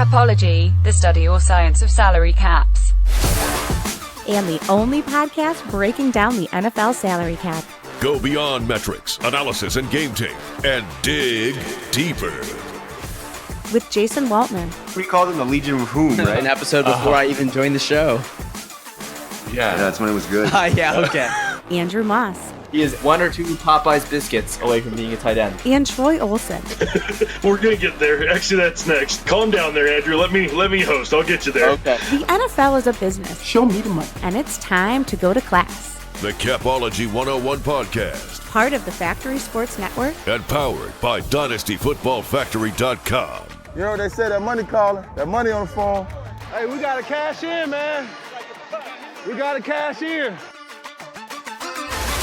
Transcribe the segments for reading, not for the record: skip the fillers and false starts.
Capology, the study or science of salary caps. And the only podcast breaking down the NFL salary cap. Go beyond metrics, analysis, and game tape, and dig deeper. With Jason Waltman. We called him the Legion of Whom, right? An episode before I even joined the show. Yeah, that's when it was good. Yeah, okay. Andrew Moss. He is 1 or 2 Popeyes biscuits away from being a tight end. And Troy Olsen. We're gonna get there. Actually, that's next. Calm down there, Andrew. Let me host. I'll get you there. Okay. The NFL is a business. Show me the money. And it's time to go to class. The Capology 101 podcast. Part of the Factory Sports Network. And powered by DynastyFootballFactory.com. You know what they say, that money calling, that money on the phone. Hey, we got to cash in, man. We got to cash in.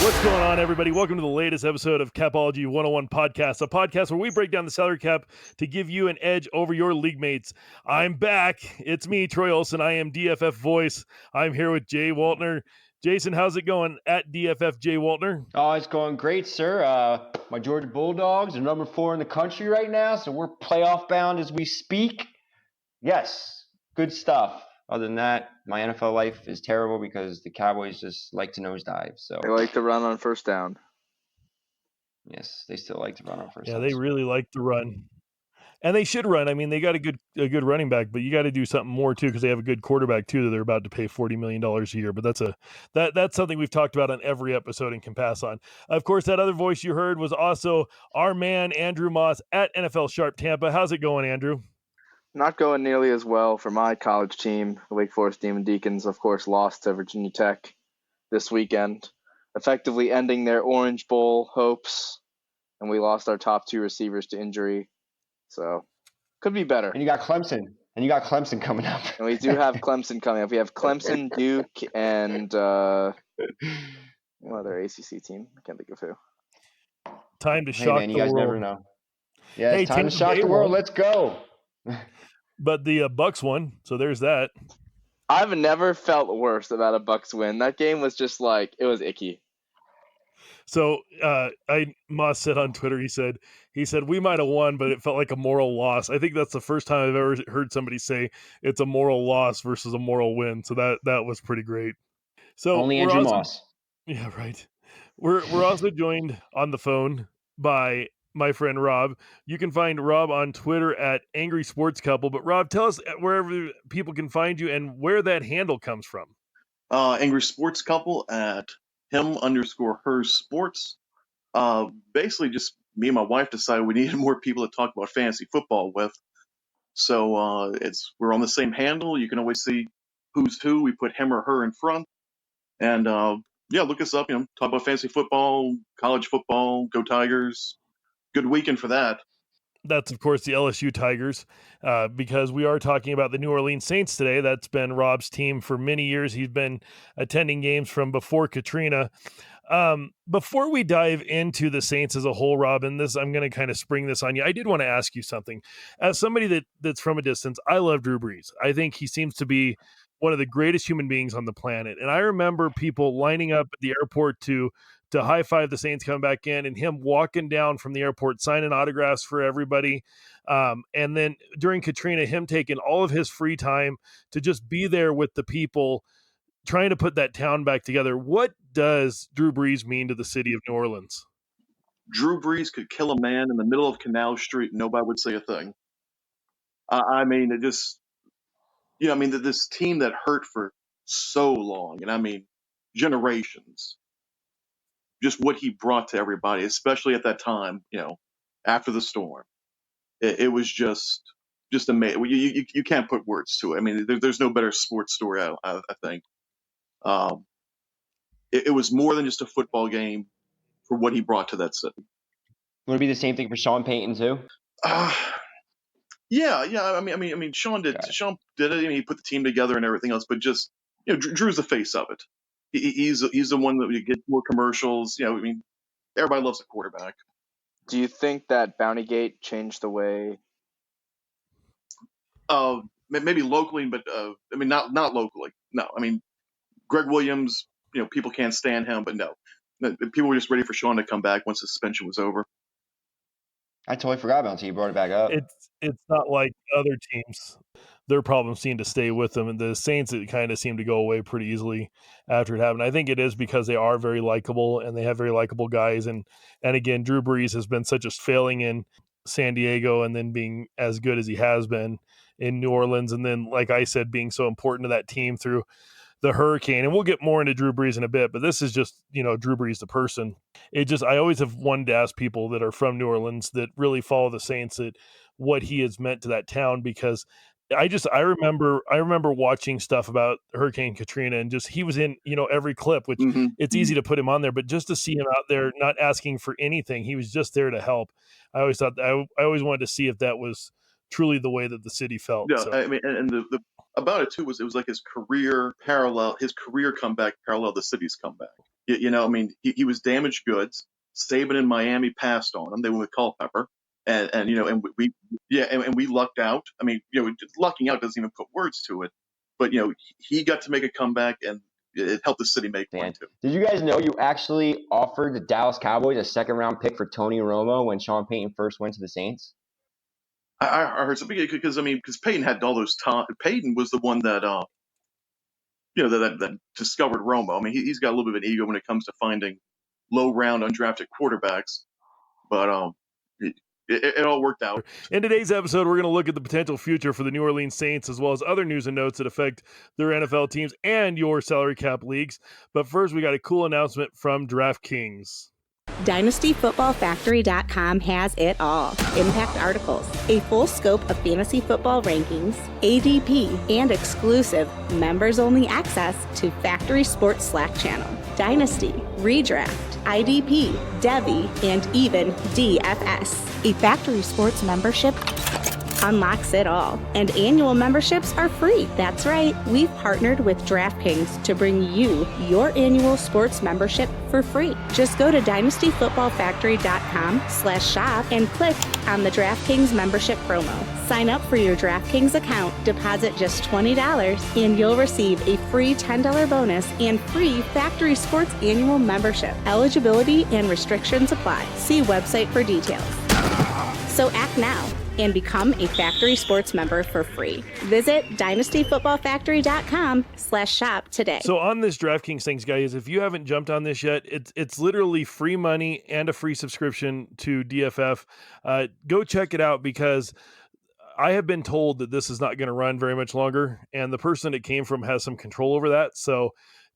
What's going on, everybody? Welcome to the latest episode of Capology 101 podcast, a podcast where we break down the salary cap to give you an edge over your league mates. I'm back. It's me, Troy Olsen. I am DFF voice. I'm here with Jay Waltner. Jason, how's it going at DFF Jay Waltner? Oh, it's going great, sir. My Georgia Bulldogs are number 4 in the country right now, so we're playoff bound as we speak. Yes, good stuff. Other than that, my NFL life is terrible because the Cowboys just like to nosedive. So they like to run on first down. Yes, they still like to run on first down. Yeah, they really like to run. And they should run. I mean, they got a good running back, but you got to do something more too because they have a good quarterback too that they're about to pay $40 million a year. But that's something we've talked about on every episode and can pass on. Of course, that other voice you heard was also our man Andrew Moss at NFL Sharp Tampa. How's it going, Andrew? Not going nearly as well for my college team. The Wake Forest Demon Deacons, of course, lost to Virginia Tech this weekend, effectively ending their Orange Bowl hopes. And we lost our top 2 receivers to injury. So, could be better. And you got Clemson. Coming up. And we do have Clemson coming up. We have Clemson, Duke, and one other ACC team. I can't think of who. Time to shock the world. You guys never know. Yeah, it's time to Tampa shock Bay the world. won. Let's go. But the Bucks won, so there's that. I've never felt worse about a Bucks win. That game was just like, it was icky. So Moss said on Twitter, he said we might have won, but it felt like a moral loss. I think that's the first time I've ever heard somebody say it's a moral loss versus a moral win. So that was pretty great. So only Andrew Moss. Yeah, right. We're also joined on the phone by my friend Rob. You can find Rob on Twitter at Angry Sports Couple. But Rob, tell us wherever people can find you and where that handle comes from. Angry Sports Couple at him_her sports. Basically just me and my wife decided we needed more people to talk about fantasy football with. So we're on the same handle. You can always see who's who. We put him or her in front. And look us up, talk about fantasy football, college football, go Tigers. Good weekend for that. That's, of course, the LSU Tigers, because we are talking about the New Orleans Saints today. That's been Rob's team for many years. He's been attending games from before Katrina. Before we dive into the Saints as a whole, Rob, and this, I'm going to kind of spring this on you. I did want to ask you something. As somebody that's from a distance, I love Drew Brees. I think he seems to be one of the greatest human beings on the planet. And I remember people lining up at the airport to high-five the Saints coming back in and him walking down from the airport, signing autographs for everybody. And then during Katrina, him taking all of his free time to just be there with the people, trying to put that town back together. What does Drew Brees mean to the city of New Orleans? Drew Brees could kill a man in the middle of Canal Street and nobody would say a thing. This team that hurt for so long, and generations. Just what he brought to everybody, especially at that time, after the storm. It was just amazing. You can't put words to it. There's no better sports story, I think. It was more than just a football game for what he brought to that city. Would it be the same thing for Sean Payton too? Yeah. Sean did. Okay. Sean did it. He put the team together and everything else. But just Drew's the face of it. He's the one that we get more commercials. Everybody loves a quarterback. Do you think that Bountygate changed the way? Maybe locally, but not locally. No, Greg Williams. People can't stand him, but no, people were just ready for Sean to come back once the suspension was over. I totally forgot about it until you brought it back up. It's not like other teams. Their problems seem to stay with them, and the Saints, it kind of seem to go away pretty easily after it happened. I think it is because they are very likable and they have very likable guys, and again, Drew Brees has been such a failing in San Diego, and then being as good as he has been in New Orleans, and then like I said, being so important to that team through the hurricane. And we'll get more into Drew Brees in a bit, but this is just, Drew Brees the person. I always have wanted to ask people that are from New Orleans that really follow the Saints that what he has meant to that town, because I remember watching stuff about Hurricane Katrina, and just he was in every clip, which it's easy to put him on there, but just to see him out there not asking for anything, he was just there to help. I always thought I always wanted to see if that was truly the way that the city felt. Yeah, So. I mean, and the about it too was it was like his career comeback parallel the city's comeback. I mean, he was damaged goods. Saban in Miami passed on him. They went with Culpepper, and we lucked out. I mean, lucking out doesn't even put words to it, but he got to make a comeback, and it helped the city make one too. Did you guys know you actually offered the Dallas Cowboys a second-round pick for Tony Romo when Sean Payton first went to the Saints? I heard something because Peyton had all those time. Peyton was the one that that discovered Romo. I mean, he's got a little bit of an ego when it comes to finding low-round undrafted quarterbacks, but it all worked out. In today's episode, we're going to look at the potential future for the New Orleans Saints, as well as other news and notes that affect their NFL teams and your salary cap leagues. But first, we got a cool announcement from DraftKings. DynastyFootballFactory.com has it all. Impact articles, a full scope of fantasy football rankings, ADP, and exclusive members-only access to Factory Sports Slack channel. Dynasty, Redraft, IDP, Devi, and even DFS. A Factory Sports membership unlocks it all. And annual memberships are free. That's right. We've partnered with DraftKings to bring you your annual sports membership for free. Just go to dynastyfootballfactory.com/shop and click on the DraftKings membership promo. Sign up for your DraftKings account, deposit just $20, and you'll receive a free $10 bonus and free Factory Sports annual membership. Eligibility and restrictions apply. See website for details. So act now and become a Factory Sports member for free. Visit dynastyfootballfactory.com/shop today. So on this DraftKings things, guys, if you haven't jumped on this yet, it's literally free money and a free subscription to DFF. Go check it out, because I have been told that this is not going to run very much longer, and the person it came from has some control over that. So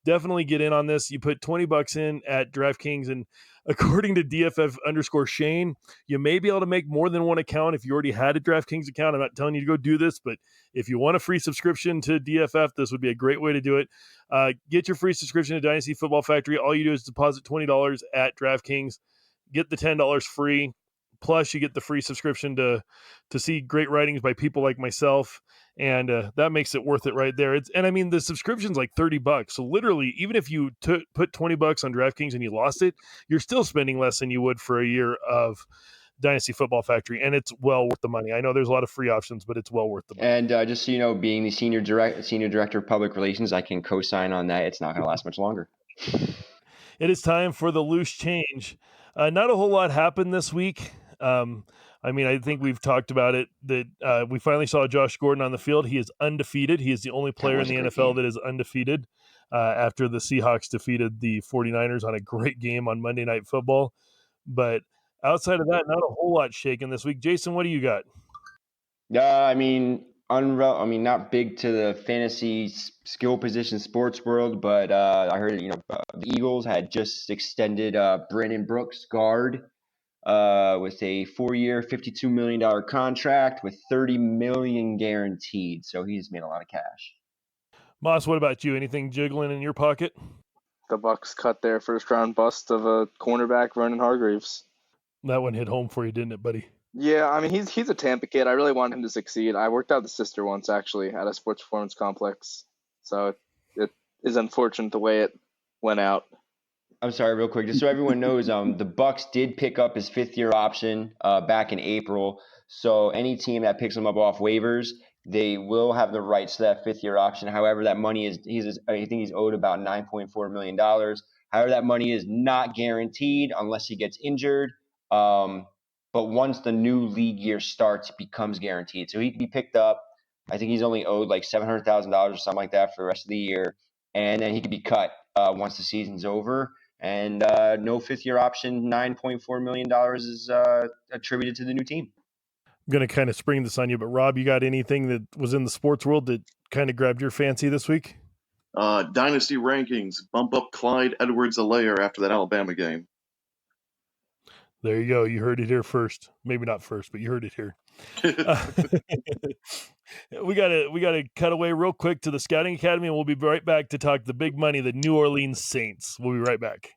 definitely get in on this. You put $20 in at DraftKings, and according to DFF_Shane, you may be able to make more than one account if you already had a DraftKings account. I'm not telling you to go do this, but if you want a free subscription to DFF, this would be a great way to do it. Get your free subscription to Dynasty Football Factory. All you do is deposit $20 at DraftKings, get the $10 free. Plus, you get the free subscription to see great writings by people like myself, and that makes it worth it right there. The subscription's like $30. So literally, even if you put $20 on DraftKings and you lost it, you're still spending less than you would for a year of Dynasty Football Factory, and it's well worth the money. I know there's a lot of free options, but it's well worth the money. And just so you know, being the senior director of public relations, I can co-sign on that. It's not going to last much longer. It is time for the loose change. Not a whole lot happened this week. I think we've talked about it, that we finally saw Josh Gordon on the field. He is undefeated. He is the only player in the NFL that is undefeated after the Seahawks defeated the 49ers on a great game on Monday Night Football. But outside of that, not a whole lot shaken this week. Jason, what do you got? Not big to the fantasy skill position sports world, but I heard the Eagles had just extended Brandon Brooks, guard, with a 4-year, $52 million contract with $30 million guaranteed. So he's made a lot of cash. Moss, what about you? Anything jiggling in your pocket? The Bucs cut their first-round bust of a cornerback, Vernon Hargreaves. That one hit home for you, didn't it, buddy? Yeah, he's a Tampa kid. I really want him to succeed. I worked out the sister once, actually, at a sports performance complex. So it is unfortunate the way it went out. I'm sorry, real quick, just so everyone knows, the Bucs did pick up his 5th-year option back in April. So any team that picks him up off waivers, they will have the rights to that 5th-year option. However, that money I think he's owed about $9.4 million. However, that money is not guaranteed unless he gets injured. but once the new league year starts, it becomes guaranteed. So he can be picked up. I think he's only owed like $700,000 or something like that for the rest of the year. And then he could be cut once the season's over. And no fifth-year option, $9.4 million is attributed to the new team. I'm going to kind of spring this on you, but Rob, you got anything that was in the sports world that kind of grabbed your fancy this week? Dynasty rankings bump up Clyde Edwards-Helaire after that Alabama game. There you go. You heard it here first. Maybe not first, but you heard it here. We gotta cut away real quick to the Scouting Academy, and we'll be right back to talk the big money, the New Orleans Saints. We'll be right back.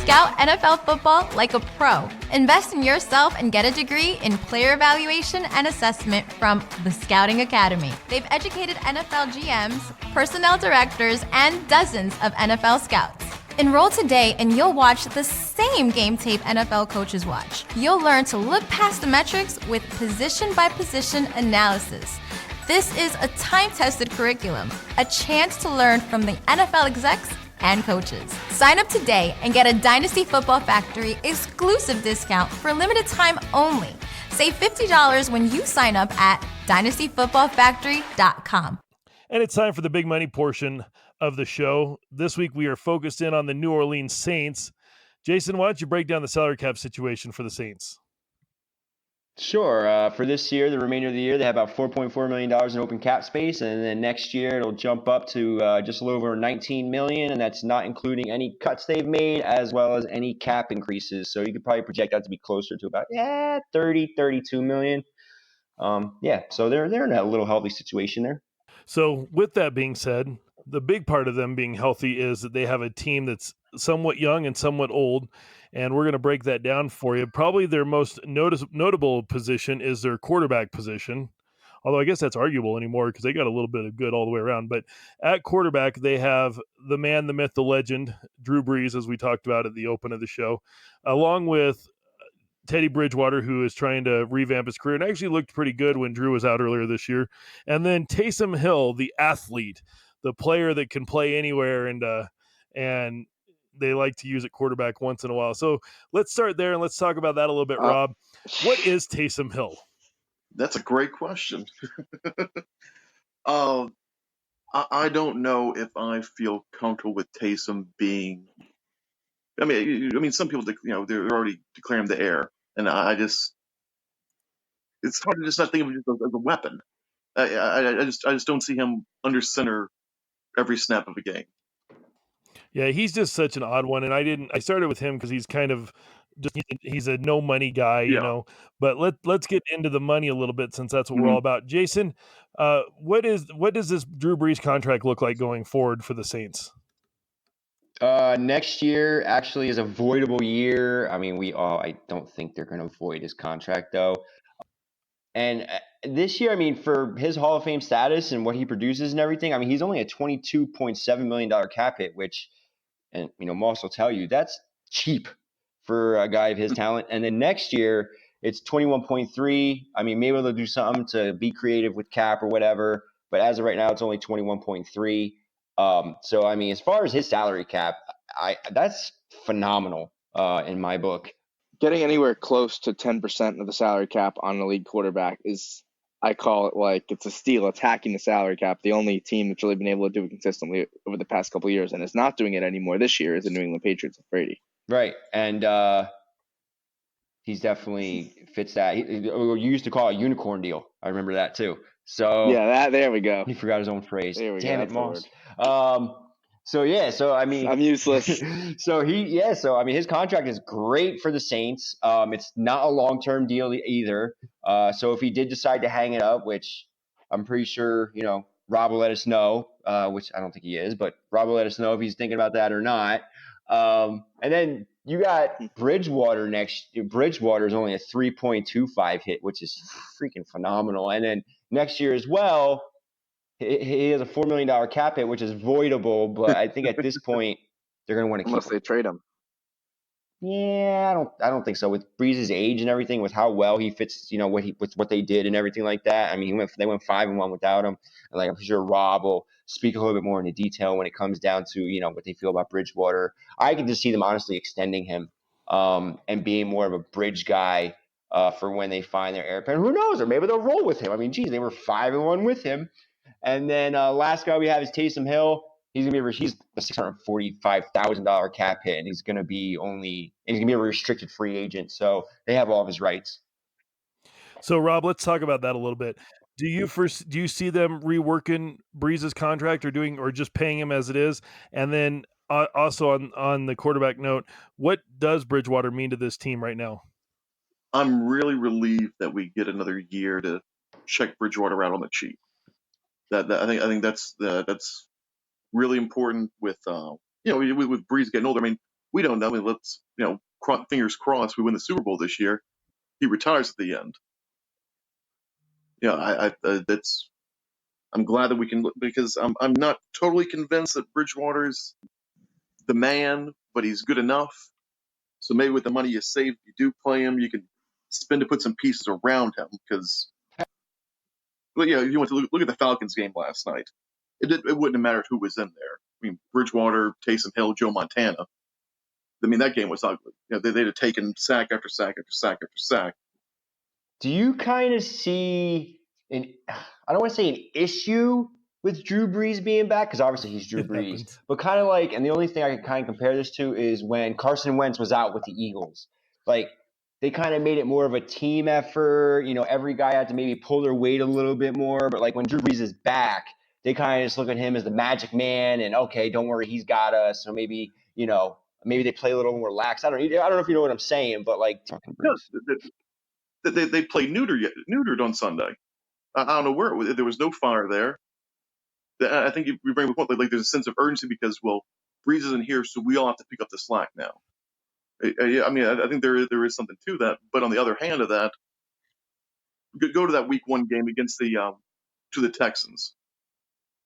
Scout NFL football like a pro. Invest in yourself and get a degree in player evaluation and assessment from the Scouting Academy. They've educated NFL GMs, personnel directors, and dozens of NFL scouts. Enroll today and you'll watch the same game tape NFL coaches watch. You'll learn to look past the metrics with position-by-position analysis. This is a time-tested curriculum, a chance to learn from the NFL execs and coaches. Sign up today and get a Dynasty Football Factory exclusive discount for a limited time only. Save $50 when you sign up at dynastyfootballfactory.com. And it's time for the big money portion of the show. This week we are focused in on the New Orleans Saints. Jason, why don't you break down the salary cap situation for the Saints? Sure. For this year, the remainder of the year, they have about $4.4 million in open cap space, and then next year it'll jump up to just a little over $19 million, and that's not including any cuts they've made as well as any cap increases. So you could probably project that to be closer to about 30, $32 million. So they're in a little healthy situation there. So with that being said, the big part of them being healthy is that they have a team that's somewhat young and somewhat old, and we're going to break that down for you. Probably their most notable position is their quarterback position, although I guess that's arguable anymore because they got a little bit of good all the way around. But at quarterback, they have the man, the myth, the legend, Drew Brees, as we talked about at the open of the show, along with Teddy Bridgewater, who is trying to revamp his career and actually looked pretty good when Drew was out earlier this year. And then Taysom Hill, the athlete, the player that can play anywhere, and they like to use at quarterback once in a while. So let's start there and let's talk about that a little bit, Rob. What is Taysom Hill? That's a great question. I don't know if I feel comfortable with Taysom being. I mean, some people, they're already declaring him the heir, and it's hard to just not think of him just as a weapon. I just don't see him under center every snap of a game. Yeah, he's just such an odd one, and I started with him because he's kind of he's a no money guy, you know. But let's get into the money a little bit since that's what we're all about. Jason, what does this Drew Brees contract look like going forward for the Saints? Next year actually is a voidable year. I mean, I don't think they're going to void his contract though. And this year, I mean, for his Hall of Fame status and what he produces and everything, I mean, he's only a $22.7 million cap hit, which, and Moss will tell you, that's cheap for a guy of his talent. And then next year, it's 21.3. I mean, maybe they'll do something to be creative with cap or whatever. But as of right now, it's only 21.3. So, I mean, as far as his salary cap, that's phenomenal in my book. Getting anywhere close to 10% of the salary cap on an elite quarterback is, I call it like it's a steal, attacking the salary cap. The only team that's really been able to do it consistently over the past couple of years and is not doing it anymore this year is the New England Patriots with Brady. Right. And he's definitely fits that. You used to call it a unicorn deal. I remember that too. So yeah, there we go. He forgot his own phrase. Damn it, Moss. So I mean, I'm useless. So I mean, his contract is great for the Saints. It's not a long-term deal either. So if he did decide to hang it up, which I'm pretty sure, Rob will let us know, which I don't think he is, but Rob will let us know if he's thinking about that or not. And then you got Bridgewater next. Bridgewater is only a 3.25 hit, which is freaking phenomenal. And then next year as well, he has a $4 million cap hit, which is voidable. But I think at this point, they're going to want to keep him. Unless they trade him. Yeah, I don't think so. With Breeze's age and everything, with how well he fits, with what they did and everything like that. I mean, they went 5-1 without him. And I'm sure Rob will speak a little bit more into detail when it comes down to, what they feel about Bridgewater. I can just see them honestly extending him and being more of a bridge guy for when they find their heir apparent. Who knows? Or maybe they'll roll with him. I mean, geez, they were 5-1 with him. And then last guy we have is Taysom Hill. He's a $645,000 cap hit, and he's gonna be a restricted free agent. So they have all of his rights. So Rob, let's talk about that a little bit. Do you see them reworking Breeze's contract or just paying him as it is? And then also on the quarterback note, what does Bridgewater mean to this team right now? I'm really relieved that we get another year to check Bridgewater out on the cheap. I think that's really important with with Breeze getting older. I mean, we don't know. I mean, let's fingers crossed we win the Super Bowl this year. He retires at the end. I'm glad that we can, because I'm not totally convinced that Bridgewater's the man, but he's good enough. So maybe with the money you save, you do play him. You can spend to put some pieces around him, because you want to look at the Falcons game last night. It wouldn't have mattered who was in there. I mean, Bridgewater, Taysom Hill, Joe Montana. I mean, that game was ugly. They'd have taken sack after sack after sack after sack. Do you kind of see I don't want to say an issue with Drew Brees being back, because obviously he's Drew Brees, but kind of like, and the only thing I can kind of compare this to is when Carson Wentz was out with the Eagles. Like, they kind of made it more of a team effort. Every guy had to maybe pull their weight a little bit more. But like when Drew Brees is back, they kind of just look at him as the magic man, and okay, don't worry, he's got us. So maybe they play a little more lax. I don't know if you know what I'm saying, but like talking Brees. They played neutered on Sunday. I don't know where there was no fire there. I think you bring up a point, like there's a sense of urgency because, well, Breeze isn't here, so we all have to pick up the slack now. I mean, I think there is something to that. But on the other hand of that, go to that Week 1 game against the Texans.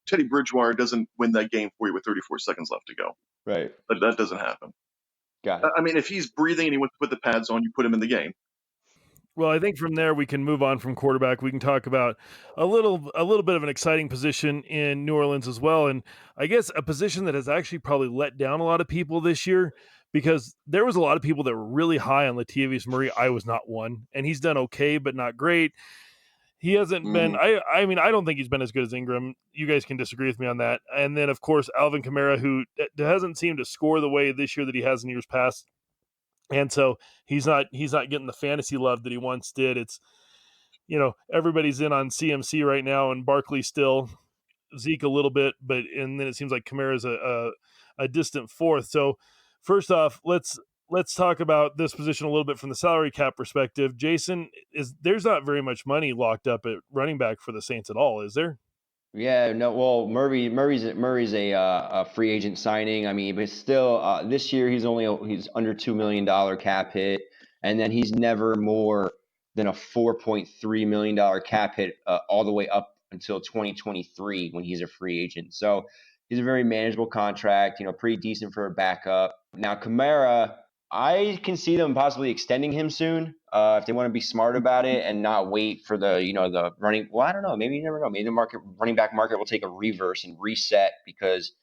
Teddy Bridgewater doesn't win that game for you with 34 seconds left to go. Right. That doesn't happen. Got it. I mean, if he's breathing and he wants to put the pads on, you put him in the game. Well, I think from there we can move on from quarterback. We can talk about a little bit of an exciting position in New Orleans as well, and I guess a position that has actually probably let down a lot of people this year, because there was a lot of people that were really high on Latavius Murray. I was not one, and he's done okay, but not great. He hasn't been. I mean, I don't think he's been as good as Ingram. You guys can disagree with me on that. And then, of course, Alvin Kamara, who hasn't seemed to score the way this year that he has in years past. And so he's not getting the fantasy love that he once did. It's, everybody's in on CMC right now, and Barkley still, Zeke a little bit, and then it seems like Kamara's a distant fourth. So first off, let's talk about this position a little bit from the salary cap perspective. Jason, there's not very much money locked up at running back for the Saints at all, is there? Yeah, no. Well, Murray's a free agent signing. I mean, but still, this year he's under $2 million cap hit, and then he's never more than a $4.3 million cap hit all the way up until 2023 when he's a free agent. So he's a very manageable contract. Pretty decent for a backup. Now Kamara, I can see them possibly extending him soon if they want to be smart about it and not wait for the running. Well, I don't know. Maybe you never know. Maybe the running back market will take a reverse and reset because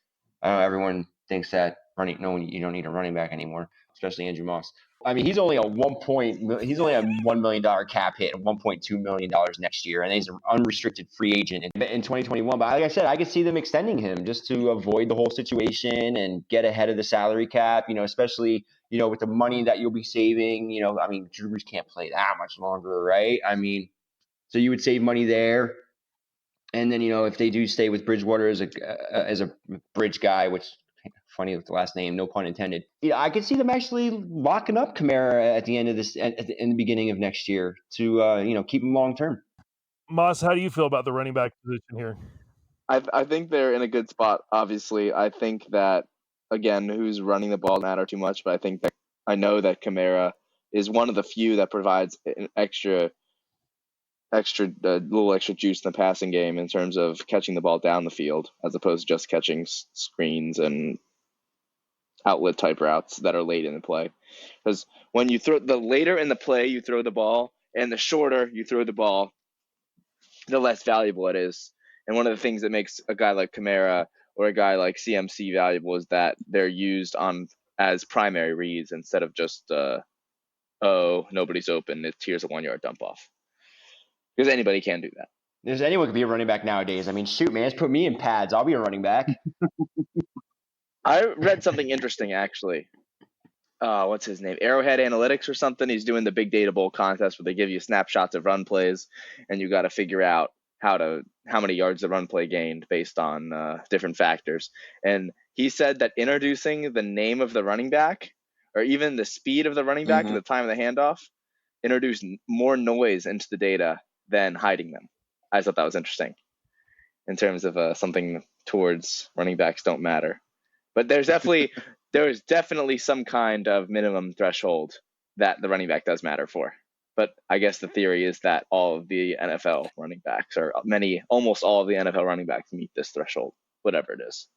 everyone thinks that you don't need a running back anymore, especially Andrew Moss. I mean, he's only a $1 million cap hit and $1.2 million next year, and he's an unrestricted free agent in 2021. But like I said, I could see them extending him just to avoid the whole situation and get ahead of the salary cap. Especially with the money that you'll be saving. I mean, Drew Brees can't play that much longer, right? I mean, so you would save money there. And then if they do stay with Bridgewater as a bridge guy, which funny with the last name, no pun intended. I could see them actually locking up Kamara at the end of this, in the beginning of next year to keep him long term. Moss, how do you feel about the running back position here? I think they're in a good spot. Obviously, I think that again, who's running the ball doesn't matter too much, but I know that Kamara is one of the few that provides an little extra juice in the passing game in terms of catching the ball down the field as opposed to just catching screens and outlet type routes that are late in the play. Because when you throw the later in the play you throw the ball, and the shorter you throw the ball, the less valuable it is. And one of the things that makes a guy like Kamara or a guy like CMC valuable is that they're used on as primary reads instead of just, oh, nobody's open, here's a 1 yard dump off. Because anybody can do that. There's anyone could be a running back nowadays. I mean, shoot, man, just put me in pads. I'll be a running back. I read something interesting, actually. What's his name? Arrowhead Analytics or something. He's doing the Big Data Bowl contest where they give you snapshots of run plays, and you got to figure out how many yards the run play gained based on different factors. And he said that introducing the name of the running back, or even the speed of the running back at the time of the handoff, introduced more noise into the data than hiding them. I thought that was interesting in terms of something towards running backs don't matter. But there is definitely some kind of minimum threshold that the running back does matter for. But I guess the theory is that all of the NFL running backs, or almost all of the NFL running backs, meet this threshold, whatever it is.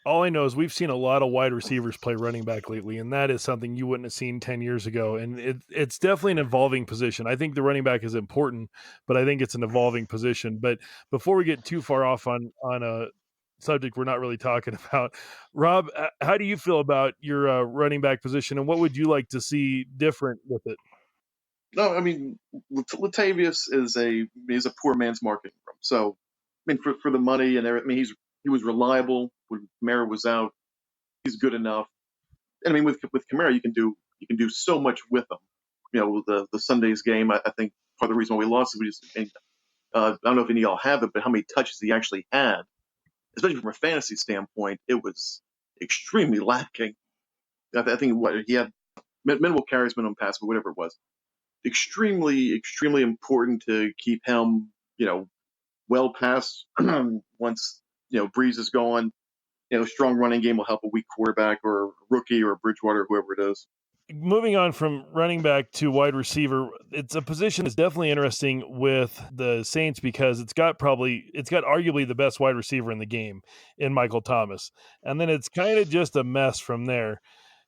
All I know is we've seen a lot of wide receivers play running back lately, and that is something you wouldn't have seen 10 years ago. And it's definitely an evolving position. I think the running back is important, but I think it's an evolving position. But before we get too far off on a subject we're not really talking about, Rob, how do you feel about your running back position, and what would you like to see different with it? No, I mean, Latavius is a poor man's marketing room. So, I mean, for the money and everything, I mean, he was reliable when Kamara was out. He's good enough. And I mean, with Kamara, you can do so much with him. You know, the Sunday's game, I think part of the reason why we lost is I don't know if any of y'all have it, but how many touches he actually had, especially from a fantasy standpoint, it was extremely lacking. I think he had minimal carries, minimum pass, but whatever it was. Extremely, extremely important to keep him, well past once, Breeze is gone. Strong running game will help a weak quarterback or a rookie or Bridgewater, whoever it is. Moving on from running back to wide receiver, it's a position that's definitely interesting with the Saints because it's got arguably the best wide receiver in the game in Michael Thomas. And then it's kind of just a mess from there.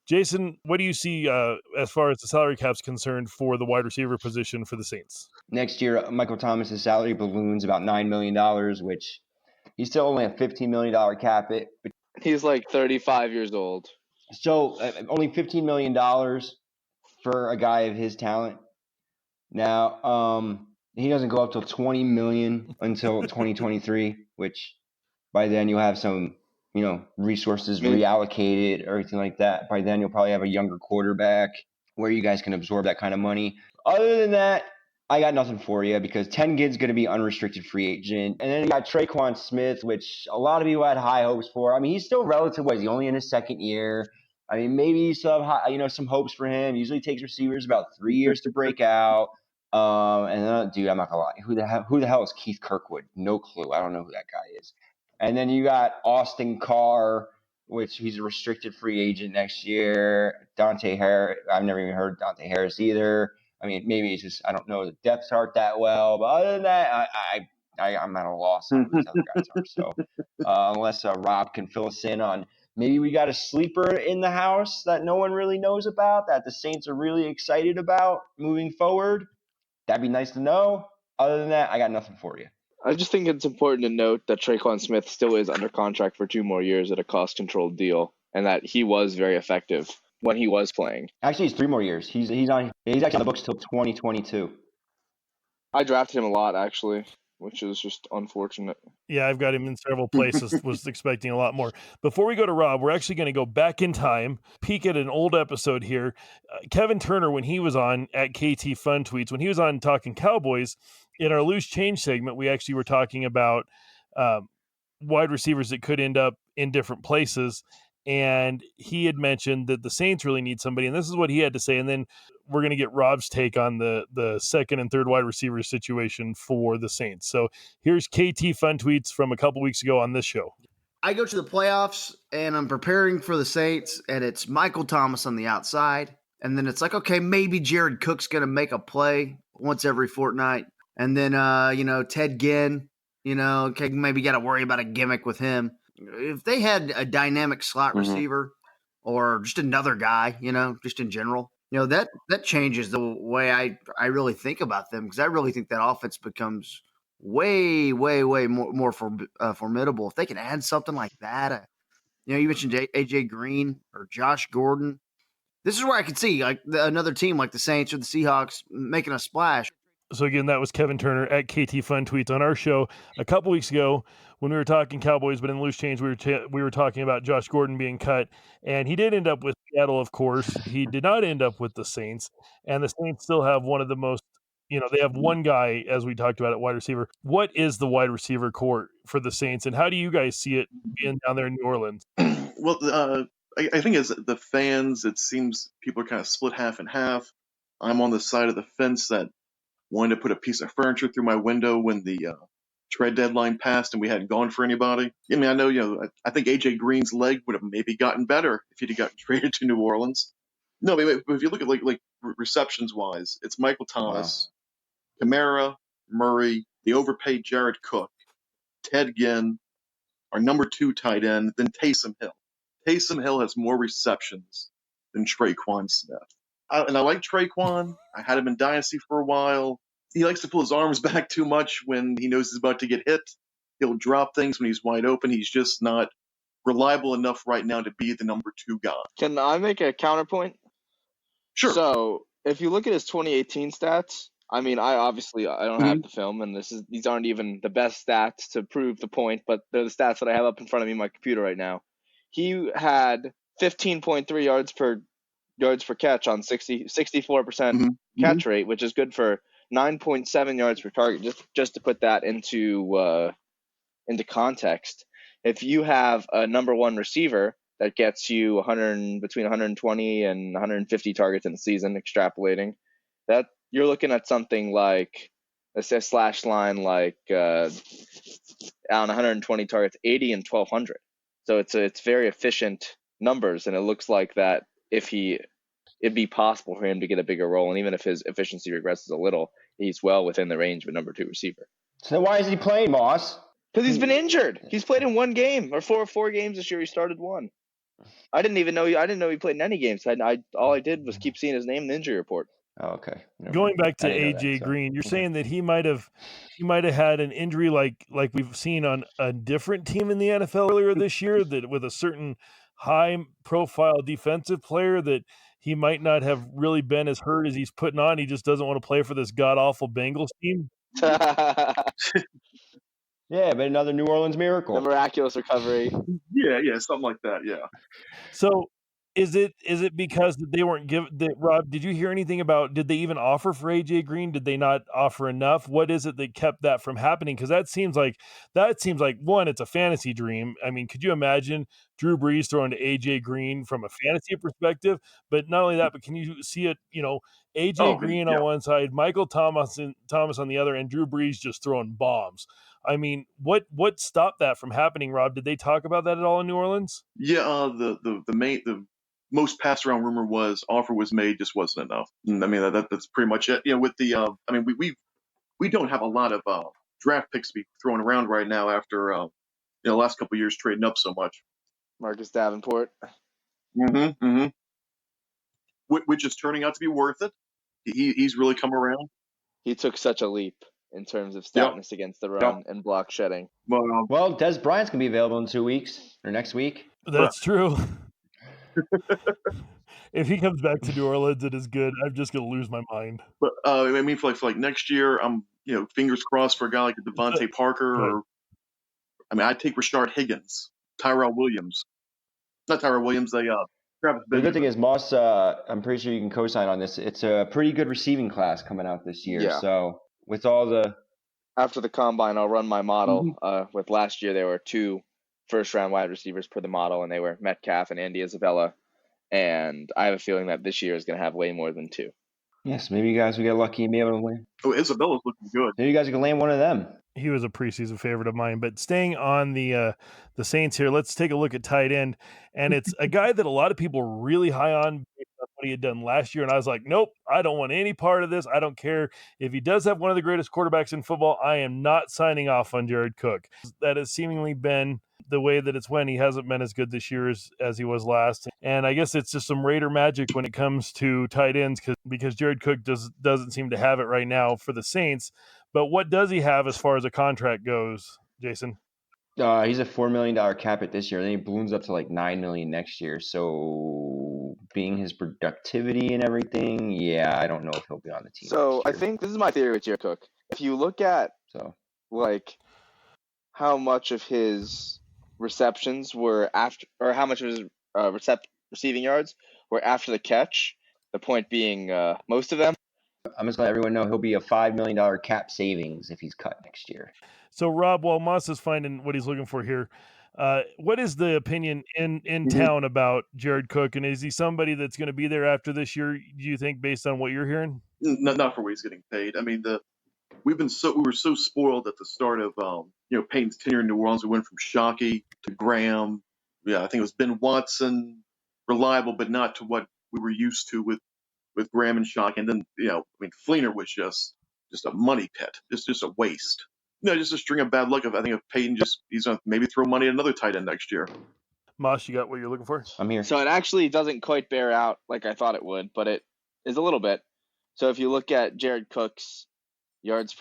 Jason, what do you see as far as the salary cap's concerned for the wide receiver position for the Saints? Next year, Michael Thomas's salary balloons about $9 million, which he's still only a $15 million cap it. He's like 35 years old. So only $15 million for a guy of his talent. Now, he doesn't go up till $20 million until 2023, which by then you'll have some, resources reallocated or anything like that. By then you'll probably have a younger quarterback where you guys can absorb that kind of money. Other than that, I got nothing for you because Tengin's going to be unrestricted free agent. And then you got Traquan Smith, which a lot of people had high hopes for. I mean, he's still relative. He's only in his second year. I mean, maybe you still have, some hopes for him. Usually takes receivers about 3 years to break out. And then, dude, I'm not gonna lie. Who the hell is Keith Kirkwood? No clue. I don't know who that guy is. And then you got Austin Carr, which he's a restricted free agent next year. Dante Harris. I've never even heard of Dante Harris either. I mean, maybe it's just I don't know the depth chart that well. But other than that, I'm at a loss on who these other guys are. So unless Rob can fill us in on maybe we got a sleeper in the house that no one really knows about that the Saints are really excited about moving forward, that'd be nice to know. Other than that, I got nothing for you. I just think it's important to note that Traquan Smith still is under contract for 2 more years at a cost-controlled deal, and that he was very effective when he was playing. Actually, it's 3 more years. He's actually on the books till 2022. I drafted him a lot, actually, which is just unfortunate. Yeah, I've got him in several places. Was expecting a lot more. Before we go to Rob, we're actually going to go back in time, peek at an old episode here. Kevin Turner, when he was on at KT Fun Tweets, when he was on Talking Cowboys, in our Loose Change segment, we actually were talking about wide receivers that could end up in different places. And he had mentioned that the Saints really need somebody. And this is what he had to say. And then we're going to get Rob's take on the second and third wide receiver situation for the Saints. So here's KT Fun Tweets from a couple weeks ago on this show. I go to the playoffs and I'm preparing for the Saints, and it's Michael Thomas on the outside. And then it's like, okay, maybe Jared Cook's going to make a play once every fortnight. And then, Ted Ginn, okay, maybe got to worry about a gimmick with him. If they had a dynamic slot receiver or just another guy, just in general, that changes the way I really think about them, because I really think that offense becomes way, way, way more formidable. If they can add something like that, You mentioned AJ Green or Josh Gordon. This is where I could see like another team like the Saints or the Seahawks making a splash. So again, that was Kevin Turner at KT Fun Tweets on our show a couple weeks ago when we were talking Cowboys, but in loose change, we were talking about Josh Gordon being cut, and he did end up with Seattle, of course. He did not end up with the Saints, and the Saints still have one of the most. They have one guy, as we talked about, at wide receiver. What is the wide receiver core for the Saints, and how do you guys see it being down there in New Orleans? Well, I think as the fans, it seems people are kind of split half and half. I'm on the side of the fence that wanted to put a piece of furniture through my window when the trade deadline passed and we hadn't gone for anybody. I mean, I know, I think AJ Green's leg would have maybe gotten better if he'd gotten traded to New Orleans. No, but if you look at like receptions wise, it's Michael Thomas, Kamara, Murray, the overpaid Jared Cook, Ted Ginn, our number 2 tight end, then Taysom Hill. Taysom Hill has more receptions than Traquan Smith. And I like Traquan. I had him in Dynasty for a while. He likes to pull his arms back too much when he knows he's about to get hit. He'll drop things when he's wide open. He's just not reliable enough right now to be the number 2 guy. Can I make a counterpoint? Sure. So if you look at his 2018 stats, I mean, I don't have the film, and these aren't even the best stats to prove the point, but they're the stats that I have up in front of me on my computer right now. He had 15.3 yards per catch on 64% catch rate, which is good for 9.7 yards per target. Just to put that into context, if you have a number 1 receiver that gets you between 120 and 150 targets in the season, extrapolating, that you're looking at something like a slash line like on 120 targets, 80 and 1200. So it's very efficient numbers, and it looks like that it'd be possible for him to get a bigger role, and even if his efficiency regresses a little, he's well within the range of a number 2 receiver. So why is he playing, Moss? Because he's been injured. He's played in 1 game or four games this year. He started 1. I didn't know he played in any games. All I did was keep seeing his name in the injury report. Oh, okay. Going back to AJ Green, you're saying that he might have had an injury like we've seen on a different team in the NFL earlier this year, that with a certain high profile defensive player that he might not have really been as hurt as he's putting on. He just doesn't want to play for this god awful Bengals team. Yeah, but another New Orleans miracle. The miraculous recovery. Yeah, something like that. Yeah. So is it because they weren't Rob, did you hear anything about, did they even offer for AJ Green? Did they not offer enough? What is it that kept that from happening? Because that seems like one, it's a fantasy dream. I mean, could you imagine Drew Brees throwing to AJ Green from a fantasy perspective? But not only that, but can you see it, AJ Green on one side, Michael Thomas on the other, and Drew Brees just throwing bombs. I mean, what stopped that from happening, Rob? Did they talk about that at all in New Orleans? Yeah, the most passed around rumor was offer was made, just wasn't enough. I mean, that's pretty much it. With the I mean, we don't have a lot of draft picks to be thrown around right now after the last couple of years trading up so much. Marcus Davenport. Which is turning out to be worth it. He's really come around. He took such a leap in terms of stoutness against the run and block shedding. Well, Des Bryant's going to be available in 2 weeks or next week. That's true. If he comes back to New Orleans, it is good. I'm just going to lose my mind. But I mean, for like next year, I'm fingers crossed for a guy like Devontae Parker, or I mean, I'd take Rashard Higgins, Tyrell Williams, not Tyrell Williams. Travis. The good thing is, Moss, I'm pretty sure you can co-sign on this. It's a pretty good receiving class coming out this year. Yeah. So with all the after the combine, I'll run my model. With last year, there were 2 first-round wide receivers per the model, and they were Metcalf and Andy Isabella. And I have a feeling that this year is going to have way more than 2. Yes, maybe you guys will get lucky and be able to win. Oh, Isabella's looking good. Maybe you guys can land one of them. He was a preseason favorite of mine. But staying on the Saints here, let's take a look at tight end. And it's a guy that a lot of people are really high on based on what he had done last year. And I was like, nope, I don't want any part of this. I don't care if he does have one of the greatest quarterbacks in football. I am not signing off on Jared Cook. That has seemingly been the way that it's went. He hasn't been as good this year as he was last. And I guess it's just some Raider magic when it comes to tight ends because Jared Cook doesn't seem to have it right now for the Saints. But what does he have as far as a contract goes, Jason? He's a $4 million cap hit this year. Then he balloons up to like $9 million next year. So, being his productivity and everything, yeah, I don't know if he'll be on the team. So I think this is my theory with Jared Cook. If you look at like how much of his receptions were after, or how much of his receiving yards were after the catch, the point being most of them. I'm just letting everyone know he'll be a $5 million cap savings if he's cut next year. So, Rob, while Moss is finding what he's looking for here, what is the opinion in town about Jared Cook? And is he somebody that's going to be there after this year, do you think, based on what you're hearing? Not for what he's getting paid. I mean, we were so spoiled at the start of Peyton's tenure in New Orleans. We went from Shockey to Graham. Yeah, I think it was Ben Watson, reliable, but not to what we were used to with Graham and Shockey. And then Fleener was just a money pit, just a waste. Just a string of bad luck. I think if Peyton he's gonna maybe throw money at another tight end next year. Moss, you got what you're looking for? I'm here. So it actually doesn't quite bear out like I thought it would, but it is a little bit. So if you look at Jared Cook's yards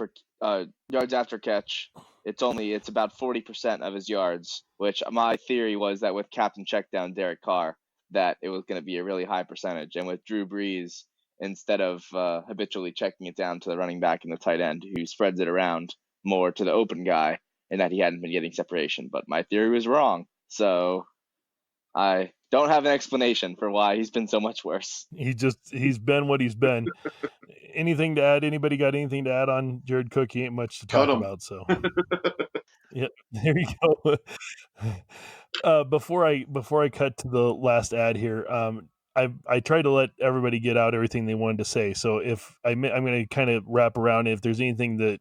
after catch, it's about 40% of his yards, which my theory was that with captain check down Derek Carr, that it was going to be a really high percentage. And with Drew Brees, instead of habitually checking it down to the running back and the tight end who spreads it around more to the open guy, and that he hadn't been getting separation. But my theory was wrong. So I don't have an explanation for why he's been so much worse. He's been what he's been. Anything to add? Anybody got anything to add on Jared Cook? He ain't much to talk about. So, yeah, there you go. Before I cut to the last ad here, I tried to let everybody get out everything they wanted to say. So if I'm going to kind of wrap around, if there's anything that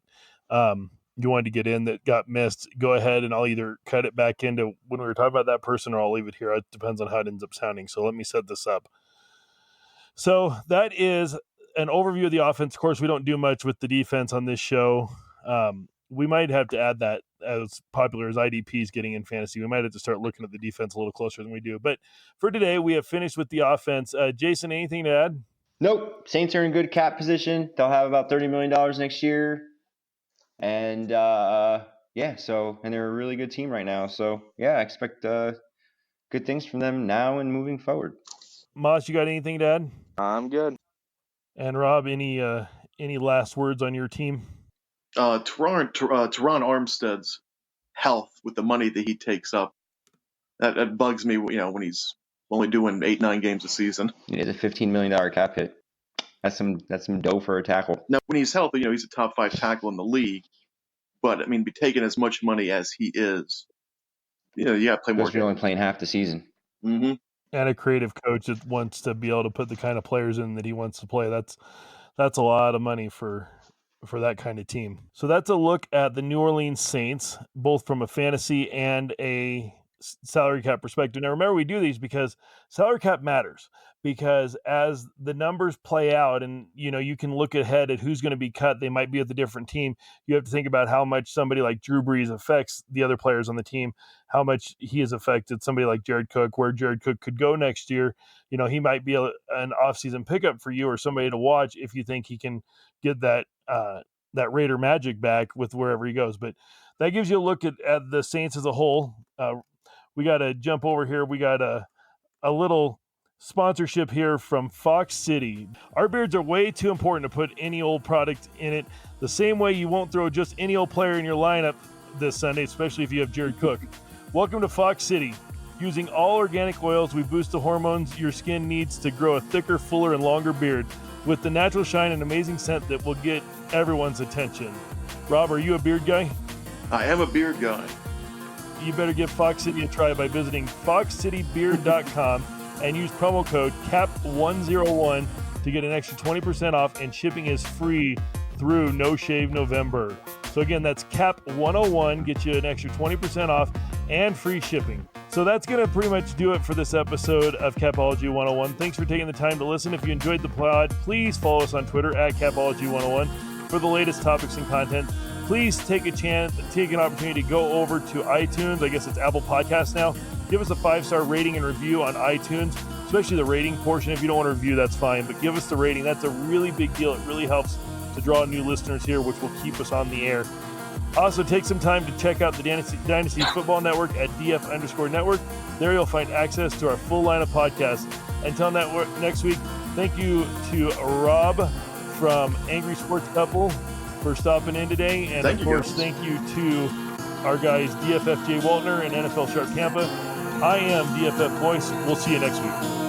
you wanted to get in that got missed, go ahead and I'll either cut it back into when we were talking about that person or I'll leave it here. It depends on how it ends up sounding. So let me set this up. So that is an overview of the offense. Of course, we don't do much with the defense on this show. We might have to add that, as popular as IDP is getting in fantasy. We might have to start looking at the defense a little closer than we do. But for today, we have finished with the offense. Jason, anything to add? Nope. Saints are in good cap position. They'll have about $30 million next year. And, and they're a really good team right now. So, yeah, I expect good things from them now and moving forward. Moss, you got anything to add? I'm good. And Rob, any last words on your team? Teron Armstead's health with the money that he takes up, that bugs me, when he's only doing 8-9 games a season. It's a $15 million cap hit. That's some dough for a tackle. Now, when he's healthy, he's a top 5 tackle in the league. But, I mean, be taking as much money as he is, you got to play more. You're only playing half the season. Mm-hmm. And a creative coach that wants to be able to put the kind of players in that he wants to play. That's a lot of money for that kind of team. So that's a look at the New Orleans Saints, both from a fantasy and a salary cap perspective. Now, remember, we do these because salary cap matters, because as the numbers play out and, you can look ahead at who's going to be cut. They might be with a different team. You have to think about how much somebody like Drew Brees affects the other players on the team, how much he has affected somebody like Jared Cook, where Jared Cook could go next year. He might be an offseason pickup for you or somebody to watch if you think he can get that Raider magic back with wherever he goes. But that gives you a look at the Saints as a whole. We got to jump over here. We got a little sponsorship here from Fox City. Our beards are way too important to put any old product in it. The same way you won't throw just any old player in your lineup this Sunday, especially if you have Jared Cook. Welcome to Fox City. Using all organic oils, we boost the hormones your skin needs to grow a thicker, fuller, and longer beard with the natural shine and amazing scent that will get everyone's attention. Rob, are you a beard guy? I am a beard guy. You better give Fox City a try by visiting foxcitybeard.com and use promo code CAP101 to get an extra 20% off, and shipping is free through No Shave November. So again, that's CAP101, get you an extra 20% off and free shipping. So that's going to pretty much do it for this episode of Capology 101. Thanks for taking the time to listen. If you enjoyed the pod, please follow us on Twitter at Capology 101 for the latest topics and content. Please take an opportunity to go over to iTunes. I guess it's Apple Podcasts now. Give us a 5-star rating and review on iTunes, especially the rating portion. If you don't want to review, that's fine, but give us the rating. That's a really big deal. It really helps to draw new listeners here, which will keep us on the air. Also, take some time to check out the Dynasty Football Network at DF_network. There you'll find access to our full line of podcasts. Until next week, thank you to Rob from Angry Sports Couple for stopping in today. And Thank of you, course, guys. thank you to our guys DFF Jay Waltner and NFL Sharp Tampa. I am DFF Voice. We'll see you next week.